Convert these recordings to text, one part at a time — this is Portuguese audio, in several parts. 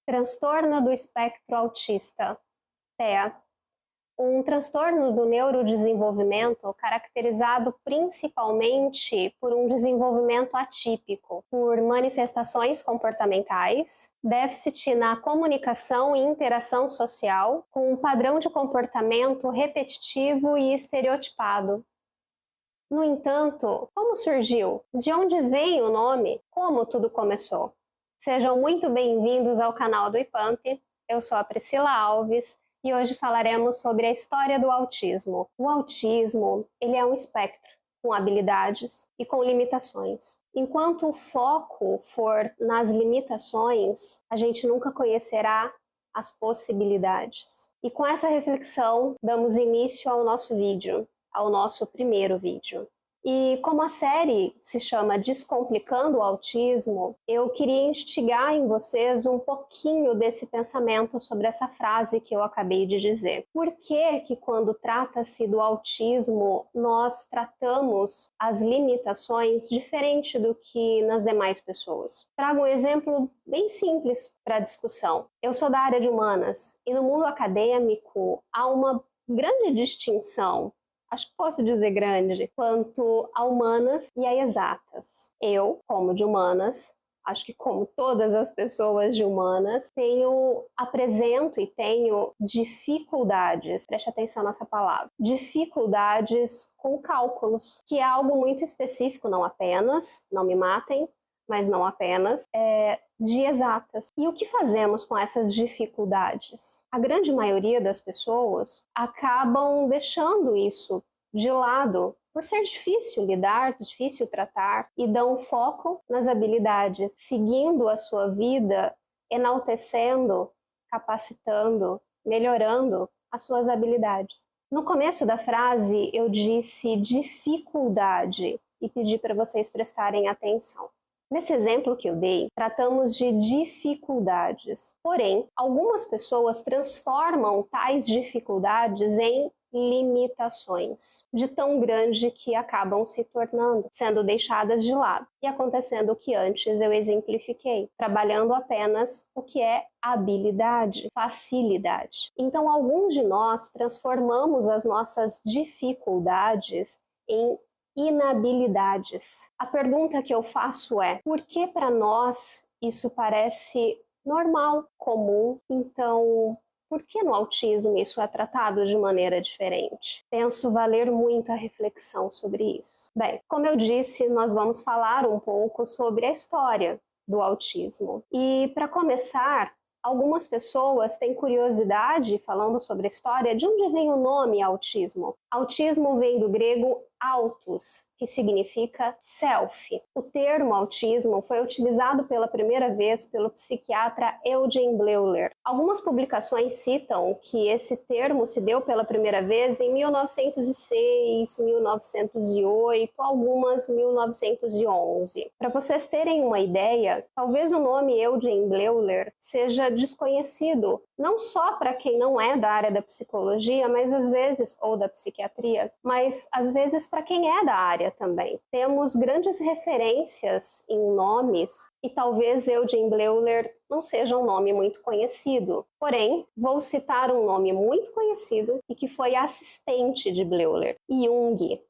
Transtorno do espectro autista, TEA. Um transtorno do neurodesenvolvimento caracterizado principalmente por um desenvolvimento atípico, por manifestações comportamentais, déficit na comunicação e interação social, com um padrão de comportamento repetitivo e estereotipado. No entanto, como surgiu? De onde veio o nome? Como tudo começou? Sejam muito bem-vindos ao canal do IPAMP. Eu sou a Priscila Alves e hoje falaremos sobre a história do autismo. O autismo, ele é um espectro com habilidades e com limitações. Enquanto o foco for nas limitações, a gente nunca conhecerá as possibilidades. E com essa reflexão, damos início ao nosso vídeo, ao nosso primeiro vídeo. E como a série se chama Descomplicando o Autismo, eu queria instigar em vocês um pouquinho desse pensamento sobre essa frase que eu acabei de dizer. Por que quando trata-se do autismo, nós tratamos as limitações diferente do que nas demais pessoas? Trago um exemplo bem simples para a discussão. Eu sou da área de humanas e no mundo acadêmico há uma grande distinção, acho que posso dizer grande, quanto a humanas e a exatas. Eu, como de humanas, acho que como todas as pessoas de humanas, apresento e tenho dificuldades, preste atenção nessa palavra, dificuldades com cálculos, que é algo muito específico, não apenas, não me matem, mas não apenas, de exatas. E o que fazemos com essas dificuldades? A grande maioria das pessoas acabam deixando isso de lado, por ser difícil lidar, difícil tratar, e dão foco nas habilidades, seguindo a sua vida, enaltecendo, capacitando, melhorando as suas habilidades. No começo da frase, eu disse dificuldade e pedi para vocês prestarem atenção. Nesse exemplo que eu dei, tratamos de dificuldades. Porém, algumas pessoas transformam tais dificuldades em limitações, de tão grande que acabam se tornando, sendo deixadas de lado e acontecendo o que antes eu exemplifiquei, trabalhando apenas o que é habilidade, facilidade. Então, alguns de nós transformamos as nossas dificuldades em inabilidades. A pergunta que eu faço é: por que para nós isso parece normal, comum? Então, por que no autismo isso é tratado de maneira diferente? Penso valer muito a reflexão sobre isso. Bem, como eu disse, nós vamos falar um pouco sobre a história do autismo. E para começar, algumas pessoas têm curiosidade, falando sobre a história, de onde vem o nome autismo. Autismo vem do grego autos, que significa self. O termo autismo foi utilizado pela primeira vez pelo psiquiatra Eugen Bleuler. Algumas publicações citam que esse termo se deu pela primeira vez em 1906, 1908, algumas 1911. Para vocês terem uma ideia, talvez o nome Eugen Bleuler seja desconhecido, não só para quem não é da área da psicologia, mas às vezes, ou da psiquiatria, mas às vezes para quem é da área também. Temos grandes referências em nomes e talvez Eugen Bleuler não seja um nome muito conhecido. Porém, vou citar um nome muito conhecido e que foi assistente de Bleuler, Jung.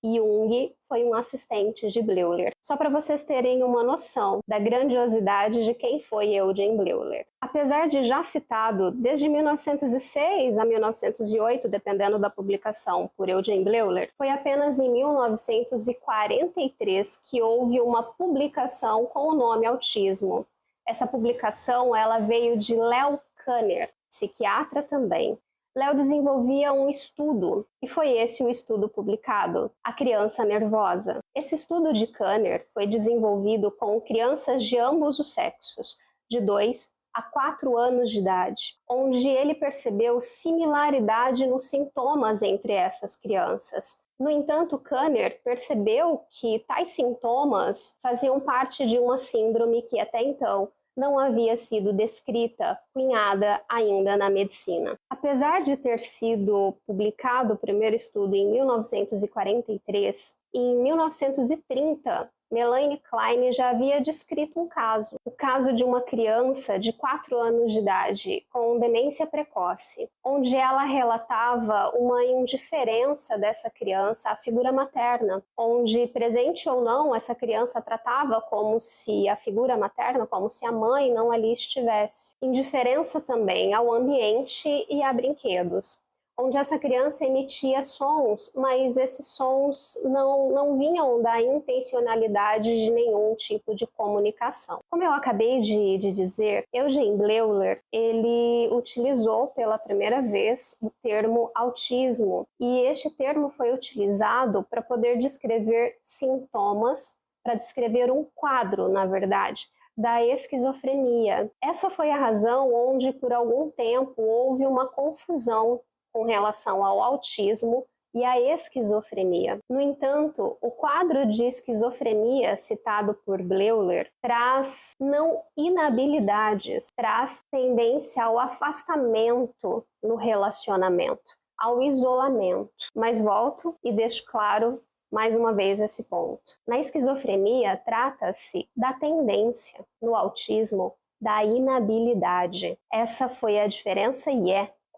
Jung foi um assistente de Bleuler. Só para vocês terem uma noção da grandiosidade de quem foi Eugen Bleuler. Apesar de já citado desde 1906 a 1908, dependendo da publicação, por Eugen Bleuler, foi apenas em 1943 que houve uma publicação com o nome autismo. Essa publicação ela veio de Leo Kanner, psiquiatra também. Leo desenvolvia um estudo, e foi esse o estudo publicado, A Criança Nervosa. Esse estudo de Kanner foi desenvolvido com crianças de ambos os sexos, de 2 a 4 anos de idade, onde ele percebeu similaridade nos sintomas entre essas crianças. No entanto, Kanner percebeu que tais sintomas faziam parte de uma síndrome que até então não havia sido descrita, cunhada ainda na medicina. Apesar de ter sido publicado o primeiro estudo em 1943, em 1930 Melanie Klein já havia descrito um caso, o caso de uma criança de 4 anos de idade com demência precoce, onde ela relatava uma indiferença dessa criança à figura materna, onde, presente ou não, essa criança tratava como se a figura materna, como se a mãe não ali estivesse. Indiferença também ao ambiente e a brinquedos, onde essa criança emitia sons, mas esses sons não vinham da intencionalidade de nenhum tipo de comunicação. Como eu acabei de dizer, Eugene Bleuler, ele utilizou pela primeira vez o termo autismo, e este termo foi utilizado para poder descrever sintomas, para descrever um quadro, na verdade, da esquizofrenia. Essa foi a razão onde, por algum tempo, houve uma confusão com relação ao autismo e à esquizofrenia. No entanto, o quadro de esquizofrenia citado por Bleuler traz não inabilidades, traz tendência ao afastamento no relacionamento, ao isolamento. Mas volto e deixo claro mais uma vez esse ponto. Na esquizofrenia, trata-se da tendência, no autismo, da inabilidade. Essa foi a diferença e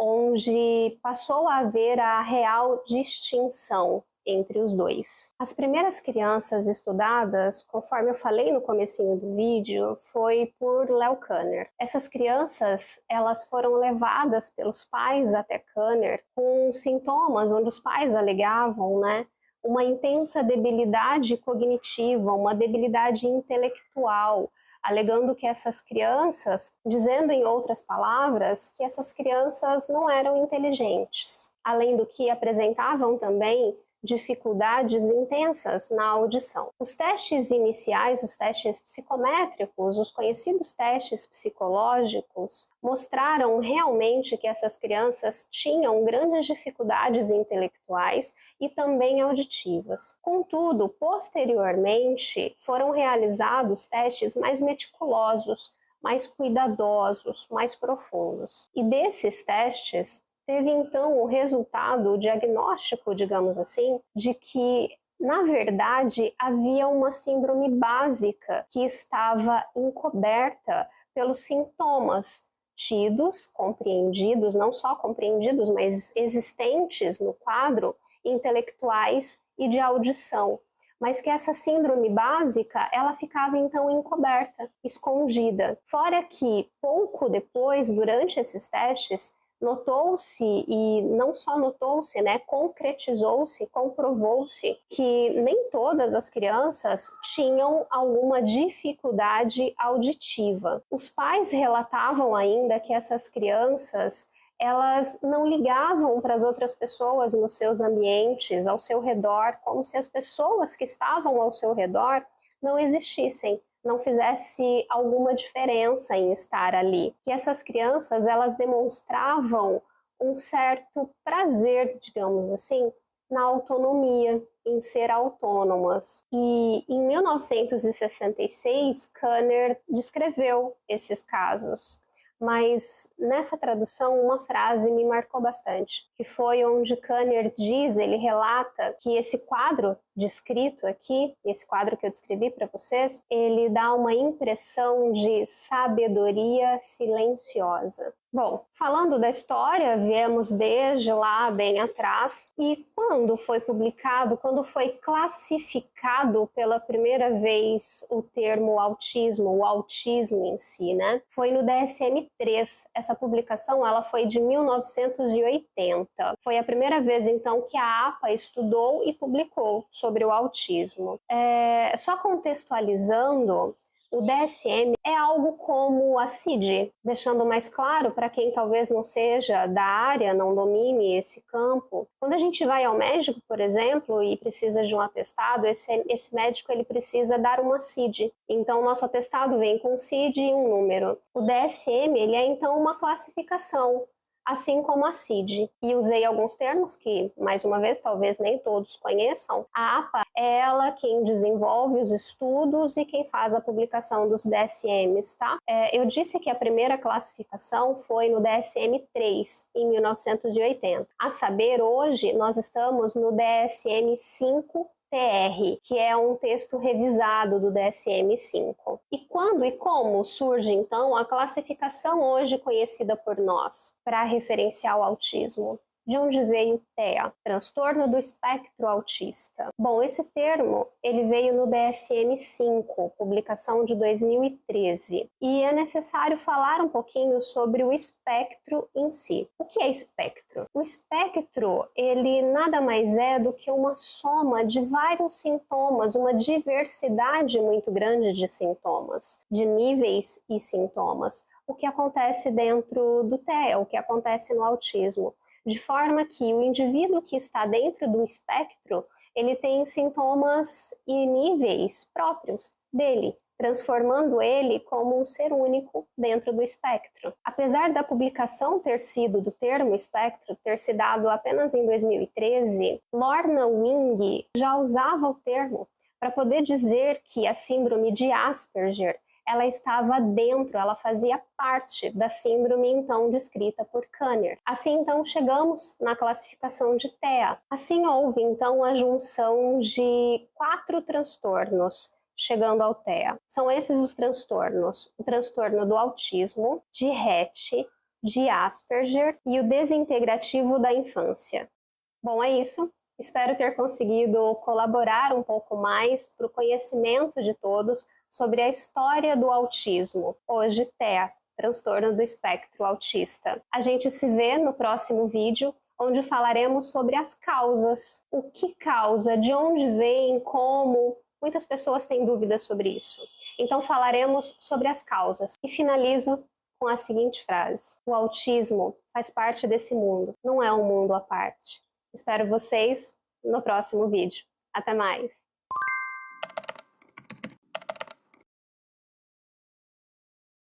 onde passou a haver a real distinção entre os dois. As primeiras crianças estudadas, conforme eu falei no comecinho do vídeo, foi por Leo Kanner. Essas crianças, elas foram levadas pelos pais até Kanner com sintomas onde os pais alegavam, uma intensa debilidade cognitiva, uma debilidade intelectual, alegando que essas crianças, dizendo em outras palavras, que essas crianças não eram inteligentes, além do que apresentavam também dificuldades intensas na audição. Os testes iniciais, os testes psicométricos, os conhecidos testes psicológicos, mostraram realmente que essas crianças tinham grandes dificuldades intelectuais e também auditivas. Contudo, posteriormente, foram realizados testes mais meticulosos, mais cuidadosos, mais profundos. E desses testes, teve então o resultado, o diagnóstico, digamos assim, de que, na verdade, havia uma síndrome básica que estava encoberta pelos sintomas tidos, compreendidos, não só compreendidos, mas existentes no quadro, intelectuais e de audição. Mas que essa síndrome básica, ela ficava então encoberta, escondida. Fora que, pouco depois, durante esses testes, notou-se, e não só notou-se, concretizou-se, comprovou-se que nem todas as crianças tinham alguma dificuldade auditiva. Os pais relatavam ainda que essas crianças, elas não ligavam para as outras pessoas nos seus ambientes, ao seu redor, como se as pessoas que estavam ao seu redor não existissem, não fizesse alguma diferença em estar ali. Que essas crianças, elas demonstravam um certo prazer, digamos assim, na autonomia, em ser autônomas. E em 1966, Kanner descreveu esses casos. Mas nessa tradução uma frase me marcou bastante, que foi onde Kanner diz, ele relata que esse quadro descrito aqui, esse quadro que eu descrevi para vocês, ele dá uma impressão de sabedoria silenciosa. Bom, falando da história, viemos desde lá bem atrás, e quando foi publicado, quando foi classificado pela primeira vez o termo autismo, o autismo em si, foi no DSM-3. Essa publicação, ela foi de 1980. Foi a primeira vez, então, que a APA estudou e publicou sobre o autismo. Só contextualizando, o DSM é algo como a CID, deixando mais claro para quem talvez não seja da área, não domine esse campo. Quando a gente vai ao médico, por exemplo, e precisa de um atestado, esse médico ele precisa dar uma CID. Então, o nosso atestado vem com CID e um número. O DSM ele é então uma classificação, assim como a CID. E usei alguns termos que, mais uma vez, talvez nem todos conheçam. A APA é ela quem desenvolve os estudos e quem faz a publicação dos DSMs, tá? Eu disse que a primeira classificação foi no DSM-3, em 1980. A saber, hoje, nós estamos no DSM-5, TR, que é um texto revisado do DSM-5. E quando e como surge, então, a classificação hoje conhecida por nós para referenciar o autismo? De onde veio TEA? Transtorno do espectro autista. Bom, esse termo ele veio no DSM-5, publicação de 2013. E é necessário falar um pouquinho sobre o espectro em si. O que é espectro? O espectro, ele nada mais é do que uma soma de vários sintomas, uma diversidade muito grande de sintomas, de níveis e sintomas. O que acontece dentro do TEA, o que acontece no autismo. De forma que o indivíduo que está dentro do espectro, ele tem sintomas e níveis próprios dele, transformando ele como um ser único dentro do espectro. Apesar da publicação ter sido do termo espectro, ter se dado apenas em 2013, Lorna Wing já usava o termo para poder dizer que a síndrome de Asperger, ela estava dentro, ela fazia parte da síndrome então descrita por Kanner. Assim então chegamos na classificação de TEA. Assim houve então a junção de 4 transtornos chegando ao TEA. São esses os transtornos: o transtorno do autismo, de Rett, de Asperger e o desintegrativo da infância. Bom, é isso. Espero ter conseguido colaborar um pouco mais para o conhecimento de todos sobre a história do autismo. Hoje, TEA, transtorno do espectro autista. A gente se vê no próximo vídeo, onde falaremos sobre as causas. O que causa, de onde vem, como. Muitas pessoas têm dúvidas sobre isso. Então falaremos sobre as causas. E finalizo com a seguinte frase: o autismo faz parte desse mundo, não é um mundo à parte. Espero vocês no próximo vídeo. Até mais!